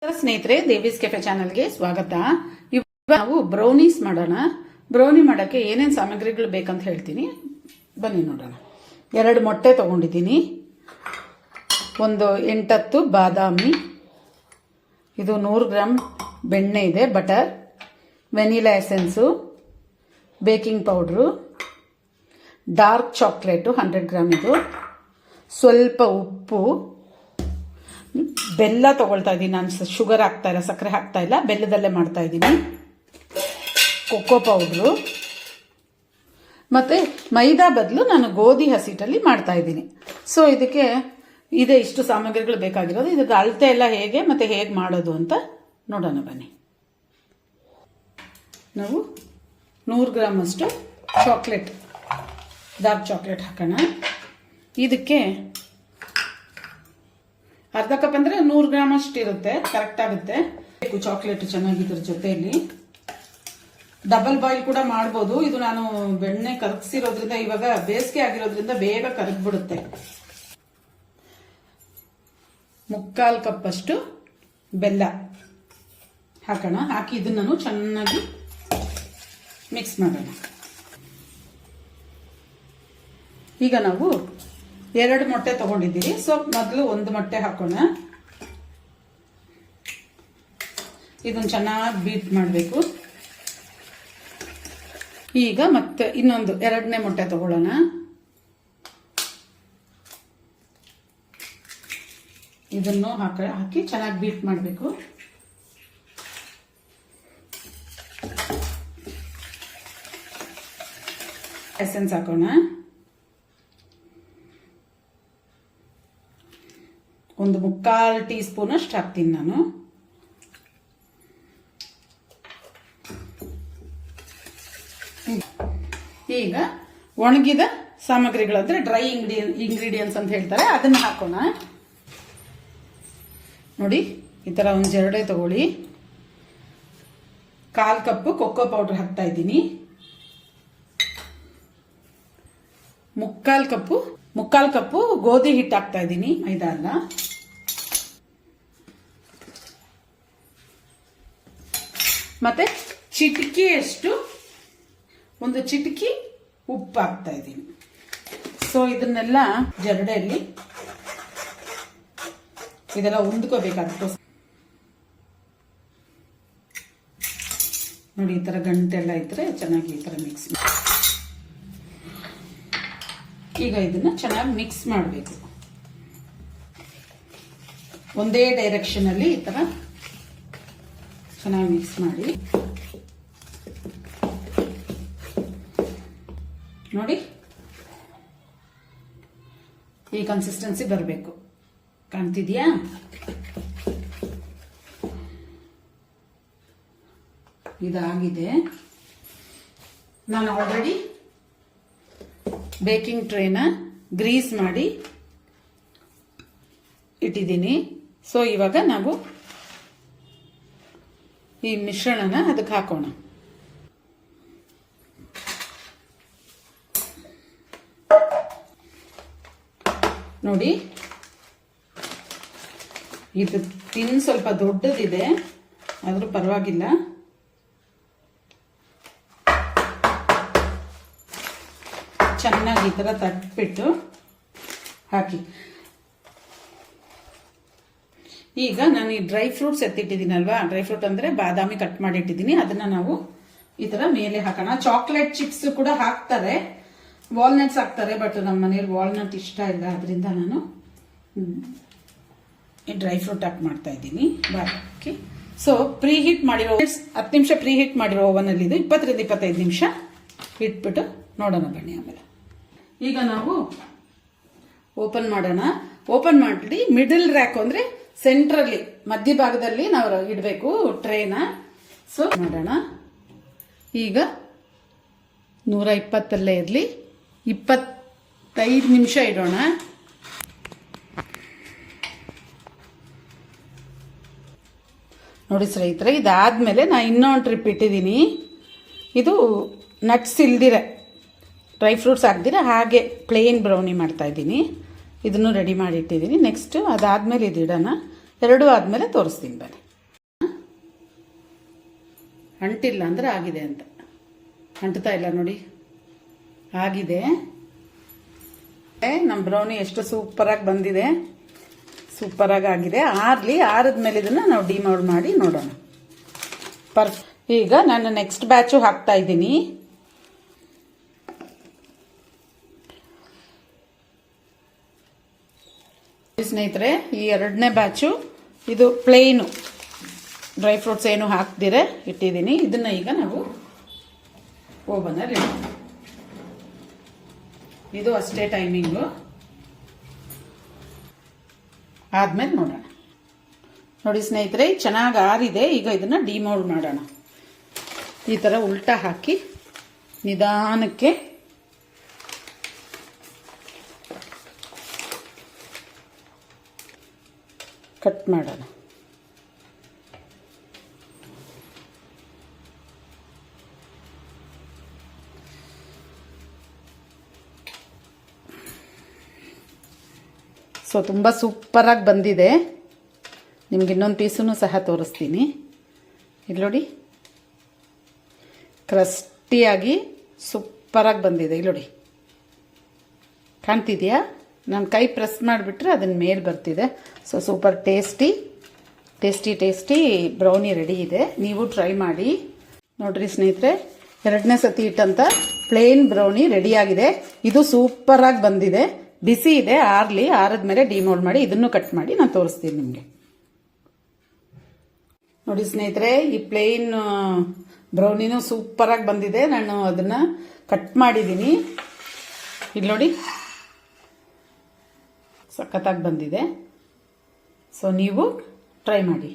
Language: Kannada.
ಸ್ನೇಹಿತರೆ, ದೇವೀಸ್ ಕೆಫೆ ಚಾನಲ್ಗೆ ಸ್ವಾಗತ. ಇವಾಗ ನಾವು ಬ್ರೌನೀಸ್ ಮಾಡೋಣ. ಬ್ರೌನಿ ಮಾಡೋಕ್ಕೆ ಏನೇನು ಸಾಮಗ್ರಿಗಳು ಬೇಕಂತ ಹೇಳ್ತೀನಿ, ಬನ್ನಿ ನೋಡೋಣ. 2 ಮೊಟ್ಟೆ ತಗೊಂಡಿದ್ದೀನಿ, ಒಂದು 8-10 ಬಾದಾಮಿ, ಇದು 100 ಗ್ರಾಮ್ ಬೆಣ್ಣೆ ಇದೆ, butter, vanilla essence, baking powder, dark chocolate 100 gram, ಇದು ಸ್ವಲ್ಪ ಉಪ್ಪು, ಬೆಲ್ಲ ತಗೊಳ್ತಾ ಇದ್ದೀನಿ. ನಾನು ಶುಗರ್ ಹಾಕ್ತಾ ಇಲ್ಲ, ಸಕ್ಕರೆ ಹಾಕ್ತಾ ಇಲ್ಲ, ಬೆಲ್ಲದಲ್ಲೇ ಮಾಡ್ತಾ ಇದ್ದೀನಿ. ಕೊಕ್ಕೋ ಪೌಡ್ರು ಮತ್ತು ಮೈದಾ ಬದಲು ನಾನು ಗೋಧಿ ಹಸಿಟ್ಟಲ್ಲಿ ಮಾಡ್ತಾ ಇದ್ದೀನಿ. ಸೊ ಇದಕ್ಕೆ ಇಷ್ಟು ಸಾಮಗ್ರಿಗಳು ಬೇಕಾಗಿರೋದು. ಇದಕ್ಕೆ ಅಳತೆ ಎಲ್ಲ ಹೇಗೆ ಮತ್ತು ಹೇಗೆ ಮಾಡೋದು ಅಂತ ನೋಡೋಣ ಬನ್ನಿ. ನಾವು 100 ಗ್ರಾಮ್ ಅಷ್ಟು ಚಾಕ್ಲೇಟ್, ಡಾರ್ಕ್ ಚಾಕ್ಲೇಟ್ ಹಾಕೋಣ. ಇದಕ್ಕೆ ಅರ್ಧ ಕಪ್ ಅಂದರೆ 100 ಗ್ರಾಮ್ ಅಷ್ಟು ಇರುತ್ತೆ, ಕರೆಕ್ಟ್ ಆಗುತ್ತೆ. ಚಾಕ್ಲೇಟ್ ಚೆನ್ನಾಗಿದ್ರ ಜೊತೆಯಲ್ಲಿ ಡಬಲ್ ಬಾಯ್ಲ್ ಕೂಡ ಮಾಡ್ಬೋದು. ಇದು ನಾನು ಬೆಣ್ಣೆ ಕರಗಿಸಿರೋದ್ರಿಂದ, ಇವಾಗ ಬೇಸಿಗೆ ಆಗಿರೋದ್ರಿಂದ ಬೇಗ ಕರಗ್ಬಿಡುತ್ತೆ. 3/4 ಕಪ್ ಅಷ್ಟು ಬೆಲ್ಲ ಹಾಕೋಣ. ಹಾಕಿ ಇದನ್ನು ಚೆನ್ನಾಗಿ ಮಿಕ್ಸ್ ಮಾಡೋಣ. ಈಗ ನಾವು 2 ಮೊಟ್ಟೆ ತಗೊಂಡಿದ್ದೀವಿ. ಸೊ ಮೊದಲು 1 ಮೊಟ್ಟೆ ಹಾಕೋಣ. ಇದನ್ನು ಚೆನ್ನಾಗಿ ಬೀಟ್ ಮಾಡಬೇಕು. ಈಗ ಮತ್ತೆ ಇನ್ನೊಂದು 2ನೇ ಮೊಟ್ಟೆ ತಗೊಳ್ಳೋಣ. ಇದನ್ನು ಹಾಕಿ ಚೆನ್ನಾಗಿ ಬೀಟ್ ಮಾಡಬೇಕು. ಎಸೆನ್ಸ್ ಹಾಕೋಣ. 1/4 ಟೀ ಸ್ಪೂನ್ ಅಷ್ಟು ಹಾಕ್ತೀನಿ ನಾನು. ಈಗ ಒಣಗಿದ ಸಾಮಗ್ರಿಗಳು ಅಂದ್ರೆ ಡ್ರೈ ಇಂಗ್ರೀಡಿಯೆಂಟ್ಸ್ ಅಂತ ಹೇಳ್ತಾರೆ, ಅದನ್ನ ಹಾಕೋಣ. ನೋಡಿ, ಈ ತರ ಒಂದು ಜರಡೆ ತಗೊಳ್ಳಿ. 1/4 ಕಪ್ ಕೊಕ್ಕೋ ಪೌಡರ್ ಹಾಕ್ತಾ ಇದ್ದೀನಿ. 3/4 ಕಪ್ ಗೋಧಿ ಹಿಟ್ಟು ಹಾಕ್ತಾ ಇದ್ದೀನಿ, ಮೈದಾ ಅಲ್ಲ. ಮತ್ತೆ ಒಂದು ಚಿಟಿಕಿ ಉಪ್ಪು ಹಾಕ್ತಾ ಇದ್ದೀನಿ. ಸೊ ಇದನ್ನೆಲ್ಲ ಜರಡೆಯಲ್ಲಿ ಇದೆಲ್ಲ ಹೊಂದ್ಕೋಬೇಕಾಗುತ್ತೆ. ನೋಡಿ, ಈ ತರ ಗಂಟೆಲ್ಲ ಇದ್ರೆ ಚೆನ್ನಾಗಿ ಈ ತರ ಮಿಕ್ಸ್ ಮಾಡಿ. ಈಗ ಇದನ್ನ ಚೆನ್ನಾಗಿ ಮಿಕ್ಸ್ ಮಾಡಬೇಕು. ಒಂದೇ ಡೈರೆಕ್ಷನ್ ಅಲ್ಲಿ ಈ ತರ ಚೆನ್ನಾಗಿ ಮಿಕ್ಸ್ ಮಾಡಿ. ನೋಡಿ, ಈ ಕನ್ಸಿಸ್ಟೆನ್ಸಿ ಬರಬೇಕು. ಕಾಣ್ತಿದ್ಯಾ? ಇದಾಗಿದೆ. ನಾನು ಆಲ್ರೆಡಿ ಬೇಕಿಂಗ್ ಟ್ರೇನ ಗ್ರೀಸ್ ಮಾಡಿ ಇಟ್ಟಿದ್ದೀನಿ. ಸೊ ಇವಾಗ ನಾವು ಈ ಮಿಶ್ರಣನ ಅದಕ್ಕೆ ಹಾಕೋಣ. ನೋಡಿ, ಇದು ಟಿನ್ ಸ್ವಲ್ಪ ದೊಡ್ಡದಿದೆ, ಆದ್ರೂ ಪರವಾಗಿಲ್ಲ. ಚೆನ್ನಾಗಿ ಈ ತರ ತಟ್ಬಿಟ್ಟು ಹಾಕಿ. ಈಗ ನಾನು ಈ ಡ್ರೈ ಫ್ರೂಟ್ಸ್ ಎತ್ತಿಟ್ಟಿದ್ದೀನಲ್ವಾ, ಡ್ರೈ ಫ್ರೂಟ್ ಅಂದ್ರೆ ಬಾದಾಮಿ ಕಟ್ ಮಾಡಿ ಇಟ್ಟಿದ್ದೀನಿ, ಅದನ್ನ ನಾವು ಈ ತರ ಮೇಲೆ ಹಾಕೋಣ. ಚಾಕ್ಲೇಟ್ ಚಿಪ್ಸ್ ಕೂಡ ಹಾಕ್ತಾರೆ, ವಾಲ್ನಟ್ಸ್ ಹಾಕ್ತಾರೆ, ಬಟ್ ನಮ್ಮ ಮನೇಲಿ ವಾಲ್ನಟ್ ಇಷ್ಟ ಇಲ್ಲ, ಅದರಿಂದ ನಾನು ಈ ಡ್ರೈ ಫ್ರೂಟ್ ಹಾಕಿ ಮಾಡ್ತಾ ಇದ್ದೀನಿ. ಬಾಕಿ ಸೊ ಪ್ರೀ ಹೀಟ್ ಮಾಡಿರೋ 10 ನಿಮಿಷ ಪ್ರೀ ಹೀಟ್ ಮಾಡಿರೋ ಓವನಲ್ಲಿ ಇದು 20-25 ನಿಮಿಷ ಇಟ್ಬಿಟ್ಟು ನೋಡೋಣ ಬನ್ನಿ. ಆಮೇಲೆ ಈಗ ನಾವು ಓಪನ್ ಮಾಡೋಣ. ಓಪನ್ ಮಾಡಿ ಮಿಡಲ್ ರ್ಯಾಕ್ ಅಂದ್ರೆ ಸೆಂಟ್ರಲ್ಲಿ ಮಧ್ಯಭಾಗದಲ್ಲಿ ನಾವು ಇಡಬೇಕು ಟ್ರೇನ. ಸೊ ಮಾಡೋಣ. ಈಗ 120 ಇರಲಿ, 25 ನಿಮಿಷ ಇಡೋಣ. ನೋಡಿ ಸ್ನೇಹಿತರೆ, ಇದಾದ್ಮೇಲೆ ನಾ ಇನ್ನೊಂದು ಟ್ರಿಪ್ ಇಟ್ಟಿದ್ದೀನಿ. ಇದು ನಟ್ಸ್ ಇಲ್ದಿರೆ, ಡ್ರೈ ಫ್ರೂಟ್ಸ್ ಹಾಕ್ದಿರ ಹಾಗೆ ಪ್ಲೇನ್ ಬ್ರೌನಿ ಮಾಡ್ತಾ ಇದ್ದೀನಿ. ಇದನ್ನು ರೆಡಿ ಮಾಡಿ ಇಟ್ಟಿದ್ದೀನಿ. ನೆಕ್ಸ್ಟ್ ಅದಾದ್ಮೇಲೆ ಇದು ಇಡೋಣ. 2 ಆದಮೇಲೆ ತೋರಿಸ್ತೀನಿ ಬನ್ನಿ. ಅಂಟಿಲ್ಲ ಅಂದರೆ ಆಗಿದೆ ಅಂತ. ಅಂಟ್ತಾ ಇಲ್ಲ ನೋಡಿ, ಆಗಿದೆ. ನಮ್ಮ ಬ್ರೌನಿ ಎಷ್ಟು ಸೂಪರಾಗಿ ಬಂದಿದೆ, ಸೂಪರಾಗಿ ಆಗಿದೆ. ಆರಿದ್ಮೇಲೆ ಇದನ್ನು ನಾವು ಡಿಮೋಲ್ಡ್ ಮಾಡಿ ನೋಡೋಣ. ಈಗ ನಾನು ನೆಕ್ಸ್ಟ್ ಬ್ಯಾಚು ಹಾಕ್ತಾ ಇದ್ದೀನಿ. ಸ್ನೇಹಿತರೆ, ಈ ಎರಡನೇ ಬ್ಯಾಚು ಇದು ಪ್ಲೇನು ಡ್ರೈ ಫ್ರೂಟ್ಸ್ ಏನು ಹಾಕ್ದಿರೆ ಇಟ್ಟಿದ್ದೀನಿ. ಇದನ್ನ ಈಗ ನಾವು ಓವನಲ್ಲಿ ಇಡೋಣ. ಇದು ಅಷ್ಟೇ ಟೈಮಿಂಗು, ಆದ್ಮೇಲೆ ನೋಡೋಣ. ನೋಡಿ ಸ್ನೇಹಿತರೆ, ಚೆನ್ನಾಗಿ ಆರಿದೆ. ಈಗ ಇದನ್ನ ಡಿಮೋಲ್ಡ್ ಮಾಡೋಣ. ಈ ಥರ ಉಲ್ಟಾ ಹಾಕಿ ನಿಧಾನಕ್ಕೆ ಕಟ್ ಮಾಡೋಣ. ಸೊ ತುಂಬ ಸೂಪರಾಗಿ ಬಂದಿದೆ. ನಿಮ್ಗೆ ಇನ್ನೊಂದು ಪೀಸನ್ನು ಸಹ ತೋರಿಸ್ತೀನಿ. ಇಲ್ಲಿ ನೋಡಿ, ಕ್ರಸ್ಟಿಯಾಗಿ ಸೂಪರಾಗಿ ಬಂದಿದೆ. ಇಲ್ಲಿ ನೋಡಿ, ಕಾಣ್ತಿದೆಯಾ? ನಾನು ಕೈ ಪ್ರೆಸ್ ಮಾಡಿಬಿಟ್ರೆ ಅದನ್ನ ಮೇಲೆ ಬರ್ತಿದೆ. So super tasty brownie ready ಇದೆ. ನೀವು ಟ್ರೈ ಮಾಡಿ ನೋಡ್ರಿ ಸ್ನೇಹಿತರೆ. ಎರಡನೇ ಸತಿ ಇಟ್ಟಂತ ಪ್ಲೇನ್ ಬ್ರೌನಿ ರೆಡಿ ಆಗಿದೆ. ಇದು ಸೂಪರಾಗಿ ಬಂದಿದೆ. ಬಿಸಿ ಇದೆ, ಆರಿದ್ಮೇಲೆ ಡಿಮೋಲ್ಡ್ ಮಾಡಿ ಇದನ್ನು ಕಟ್ ಮಾಡಿ ನಾನು ತೋರಿಸ್ತೀನಿ ನಿಮಗೆ. ನೋಡಿ ಸ್ನೇಹಿತರೆ, ಈ ಪ್ಲೇನ್ ಬ್ರೌನಿನೂ ಸೂಪರಾಗಿ ಬಂದಿದೆ. ನಾನು ಅದನ್ನ ಕಟ್ ಮಾಡಿದ್ದೀನಿ. ಇಲ್ಲಿ ನೋಡಿ, ಸಖತ್ತಾಗಿ ಬಂದಿದೆ. ಸೊ ನೀವು ಟ್ರೈ ಮಾಡಿ.